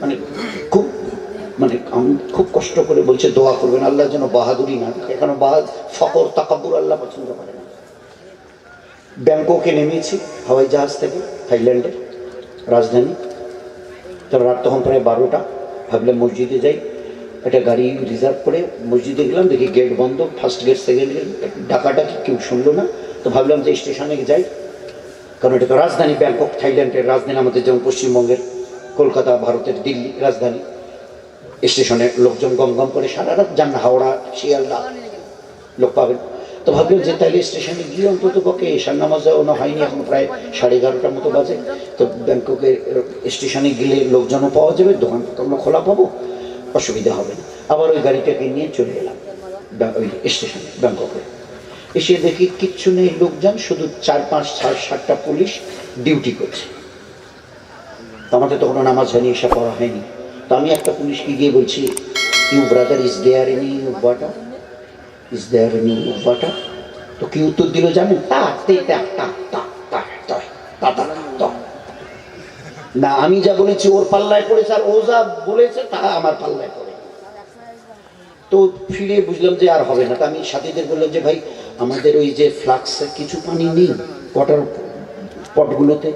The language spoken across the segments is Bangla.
মানে খুব মানে খুব কষ্ট করে বলছে দোয়া করবেন আল্লাহ যেন বাহাদুরি না, এখানে ফকর তাকাব্বুর আল্লাহ পছন্দ করে না। ব্যাংককে নেমেছি হাওয়াই জাহাজ থেকে, থাইল্যান্ডের রাজধানী। তো রাত তখন প্রায় 12টা, ভাবলাম মসজিদে যাই, একটা গাড়ি রিজার্ভ করে মসজিদে গেলাম, দেখি গেট বন্ধ, ফার্স্ট গেট সেকেন্ড গেট, ডাকাডাকি কেউ শুনলো না। তো ভাবলাম যে স্টেশনে যাই, কারণ এটা তো রাজধানী ব্যাংকক, থাইল্যান্ডের রাজধানী, আমাদের যেমন পশ্চিমবঙ্গের কলকাতা, ভারতের দিল্লি রাজধানী। স্টেশনে লোকজন গম গম করে সারা রাত যান, হাওড়া শিয়ালদা লোক পাবেন। তো ভাবলাম যে তাহলে স্টেশনে গিয়ে অন্তত পক্ষে এশার নামাজও না হয়নি, এখন প্রায় 11:30 মতো বাজে। তো ব্যাংককের স্টেশনে গেলে লোকজনও পাওয়া যাবে, দোকানপত্র খোলা পাবো, অসুবিধা হবে না। আবার ওই গাড়িটাকে নিয়ে চলে এলাম ওই স্টেশনে ব্যাংককে। এসে দেখি কিচ্ছু নেই লোকজন, শুধু 4-5-7টা পুলিশ ডিউটি করছে। তো আমাদের তো কোনো নামাজ হয়নি, এসব পড়া হয়নি। তো আমি একটা পুলিশকে গিয়ে বলছি, you brother is there any water, is there any water? তো কি উত্তর দিল জানেন? না, আমি যা বলেছি ওর পাল্লায় পড়েছে, আর ও যা বলেছে তা আমার পাল্লায় পড়ে। তো ফিরে বুঝলাম যে আর হবে না। তা আমি সাথীদের বললাম যে ভাই আমাদের ওই যে ফ্লাক্সে কিছু পানি নেই ওয়াটার পটগুলোতে,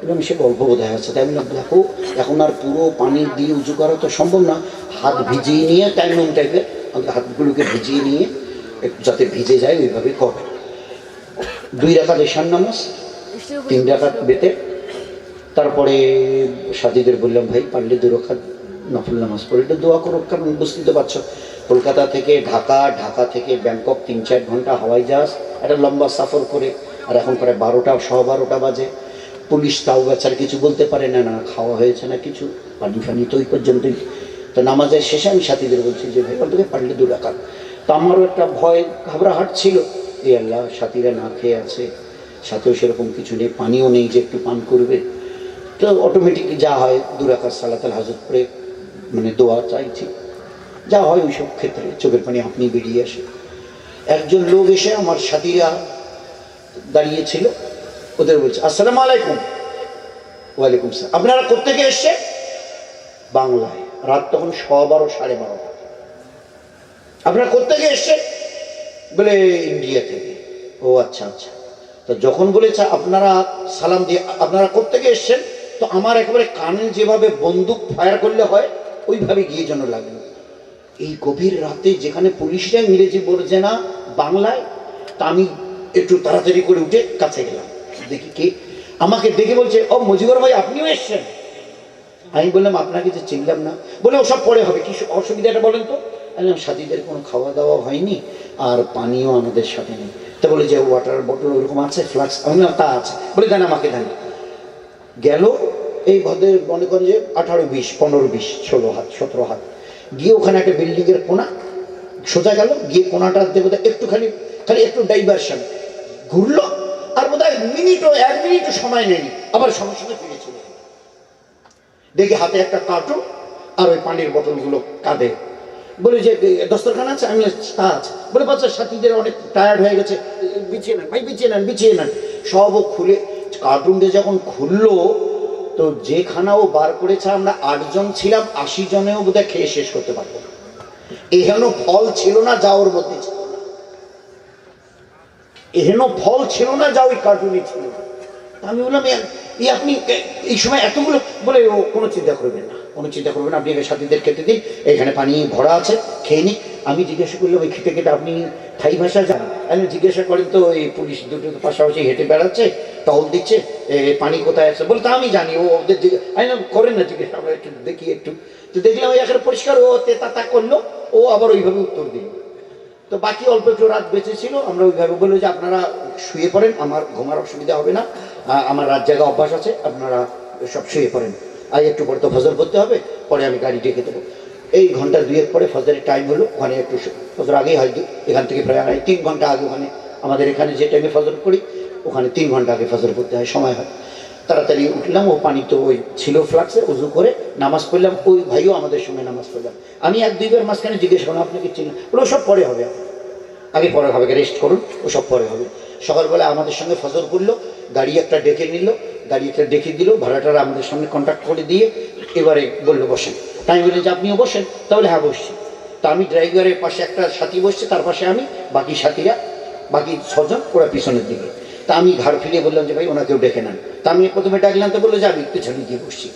এবং সে অল্প বোধহয় আছে। তাই বললাম দেখো এখন আর পুরো পানি দিয়ে উঁচু করা তো সম্ভব না, হাত ভিজিয়ে নিয়ে টাইম টাইপের হাতগুলোকে ভিজিয়ে নিয়ে যাতে ভিজে যায় ওইভাবে কর। 2 রাকাত এশার নামাজ, 3 রাকাত বেতে। তারপরে সাথীদের বললাম ভাই পারলে 2 রাকাত নফল নামাজ পড়ে একটু দোয়া করো, কারণ বুঝতে তো পারছো কলকাতা থেকে ঢাকা, ঢাকা থেকে ব্যাংকক 3-4 ঘন্টা হাওয়াই জাহাজ, একটা লম্বা সফর করে। আর এখন প্রায় 12টা, 12:15 বাজে। পুলিশ তাও বেচার কিছু বলতে পারে না, না খাওয়া হয়েছে না কিছু, পানি ফানি তো ওই পর্যন্তই। তো নামাজের শেষে আমি সাথীদের বলছি যে ভাই অন্তত পারলে 2 রাকাত। তো আমারও একটা ভয় ঘাবড়াহাট ছিল, এই আল্লাহ সাথীরা না খেয়ে আছে, সাথেও সেরকম কিছু নেই, পানিও নেই যে একটু পান করবে। তো অটোমেটিকলি যা হয় 2 রাকাত সালাতুল হাজত করে মানে দোয়া চাইছি, যা হয় ওইসব ক্ষেত্রে চোখের পানি আপনি বেরিয়ে আসে। একজন লোক এসে আমার সাথীরা দাঁড়িয়েছিল, ওদের বলছে আসসালামু আলাইকুম। ওয়ালাইকুম সালাম। আপনারা কোত্থেকে এসছে? বাংলায়। রাত তখন 12:15, 12:30। আপনারা কোত্থেকে এসছে? বলে ইন্ডিয়া থেকে। ও আচ্ছা আচ্ছা। তো যখন বলেছে আপনারা সালাম দিয়ে আপনারা কোত্থেকে এসছেন, তো আমার একেবারে কানে যেভাবে বন্দুক ফায়ার করলে হয় ওইভাবে গিয়ে যেন লাগলো। এই গভীর রাতে যেখানে পুলিশরা ইংরেজি বলছে না বাংলায়, তা আমি একটু তাড়াতাড়ি করে উঠে কাছে গেলাম, দেখি কে। আমাকে দেখে বলছে ও মুজিবুর ভাই আপনিও এসছেন? আমি বললাম আপনাকে যে চিনলাম না। বলে ওসব পরে হবে, কি অসুবিধাটা বলেন তো? বললাম সাথীদের কোনো খাওয়া দাওয়া হয়নি, আর পানিও আমাদের সাথে নেই। তা বলে যে ওয়াটার বটল ওরকম আছে, ফ্লাক্স? আমি বললাম তা আছে। বলে দেন আমাকে দেন। গেল এই ভদ্রের মনে করেন যে 18-20, 15-20, 16 হাত 17 হাত, গিয়ে ওখানে একটা বিল্ডিংয়ের কোণা সোজা গেল, গিয়ে কোণাটা দেখো একটুখানি খালি একটু ডাইভার্সন ঘুরলো, আর বোধহয় 1 মিনিটও সময় নেয়নি, আবার সঙ্গে সঙ্গে ফিরে চলে গেল। দেখি হাতে একটা কার্টুন আর ওই পানির বোতলগুলো কাঁধে। বলে যে দস্তরখানা আছে? আমি তা আছে। বলে বাচ্চা সাথীদের অনেক টায়ার্ড হয়ে গেছে, বিছিয়ে নেন ভাই, বিছিয়ে নেন, বিছিয়ে নেন। সব খুলে কার্টুনটা যখন খুললো, তো যে খানা ও বার করেছে, আমরা 8 জন ছিলাম, 80 জনেও বোধহয় খেয়ে শেষ করতে পারবো না। এহেন ফল ছিল না যা ওর মধ্যে ছিল না, এহেন ফল ছিল না যা ওই কার্টুনে ছিল না। আমি বললাম এই আপনি এই সময় এতগুলো? বলে ও কোনো চিন্তা করবেন না, কোনো চিন্তা করবেন না, আপনি সাথীদের খেতে দিন, এখানে পানি ভরা আছে, খেয়ে নিন। আমি জিজ্ঞাসা করলাম ওই খেতে খেতে আপনি থাই ভাষা জানেন? আমি জিজ্ঞাসা করেন তো এই পুলিশ দুটো তো পাশাপাশি হেঁটে বেড়াচ্ছে, টহল দিচ্ছে, পানি কোথায় আছে? বলে তা আমি জানি, ও ওদের আমি করেন না জিজ্ঞাসা, আমরা একটু দেখি একটু। তো দেখলাম ওই একেবারে পরিষ্কার, ও তেতা করলো, ও আবার ওইভাবে উত্তর দিল। তো বাকি অল্প একটু রাত বেঁচে ছিল, আমরা ওইভাবে বললো যে আপনারা শুয়ে পড়েন, আমার ঘুমার অসুবিধা হবে না, আমার রাত জায়গা অভ্যাস আছে, আপনারা সব শুয়ে পড়েন, আর একটু পরে তো ফজর করতে হবে, পরে আমি গাড়ি ডেকে দেবো। এই ঘন্টা 2-1 পরে ফজরের টাইম হলো, ওখানে একটু ফজর আগেই হয়, এখান থেকে প্রায় 3 ঘন্টা আগে, ওখানে আমাদের এখানে যে টাইমে ফজর করি ওখানে 3 ঘন্টা আগে ফজর করতে হয়, সময় হয়। তাড়াতাড়ি উঠলাম, ও পানি তো ওই ছিল ফ্লাক্সে, উজু করে নামাজ পড়লাম। ওই ভাইও আমাদের সঙ্গে নামাজ পড়লাম। আমি 1-2 বার মাঝখানে জিজ্ঞেস করলাম আপনাকে চিনি? বলে সব পরে হবে, আগে পরে হবে, রেস্ট করুন, ও সব পরে হবে। সকালবেলা আমাদের সঙ্গে ফজর করলো, গাড়ি একটা ডেকে নিল, গাড়িটা ডেকে দিল, ভাড়াটারা আমাদের সামনে কন্ট্যাক্ট করে দিয়ে এবারে বললো বসেন। তাই আমি বললাম যে আপনিও বসেন। তাহলে হ্যাঁ বসছি। তা আমি ড্রাইভারের পাশে একটা সাথী বসছে, তার পাশে আমি, বাকি সাথীরা, বাকি 6 জন ওরা পিছনের দিকে। তা আমি ঘাড় ফিরিয়ে বললাম যে ভাই ওনাকেও ডেকে নেন। তা আমি প্রথমে ডাকলাম, তো বললো যে আমি পিছনে গিয়ে বসছি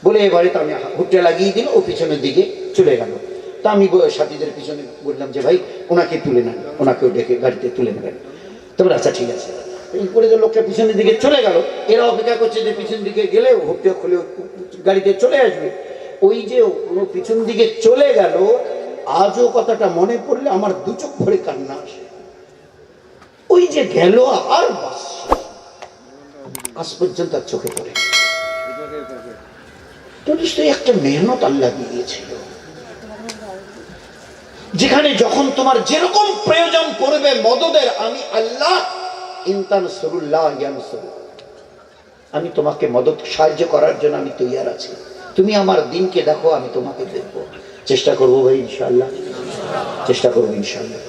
বলে এবারে তো আমি হুটটা লাগিয়ে দিল, ও পিছনের দিকে চলে গেল। তা আমি সাথীদের পিছনে বললাম যে ভাই ওনাকে তুলে নেন, ওনাকেও ডেকে গাড়িতে তুলে নেবেন। তবে আচ্ছা ঠিক আছে। এরপরে যে লোকটা পিছনের দিকে চলে গেল, এরা অপেক্ষা করছে যে পিছন দিকে গেলে হুটটা খুলে গাড়িতে চলে আসবে। ওই যে ও পিছন দিকে চলে গেল, আজও কথাটা মনে পড়লে আমার দু চোখ ভরে কান্না আসে। ওই যে গেল আর বাস, আজ পর্যন্ত আর চোখে পড়ে। একটা মেহনত আল্লাহ দিয়েছিল, যেখানে যখন তোমার যেরকম প্রয়োজন পড়বে মদদের, আমি আল্লাহ আমি তোমাকে মদত সাহায্য করার জন্য আমি তৈয়ার আছি। তুমি আমার দিনকে দেখো, আমি তোমাকে দেখবো। চেষ্টা করবো ভাই ইনশাআল্লাহ, চেষ্টা করবো ইনশাআল্লাহ।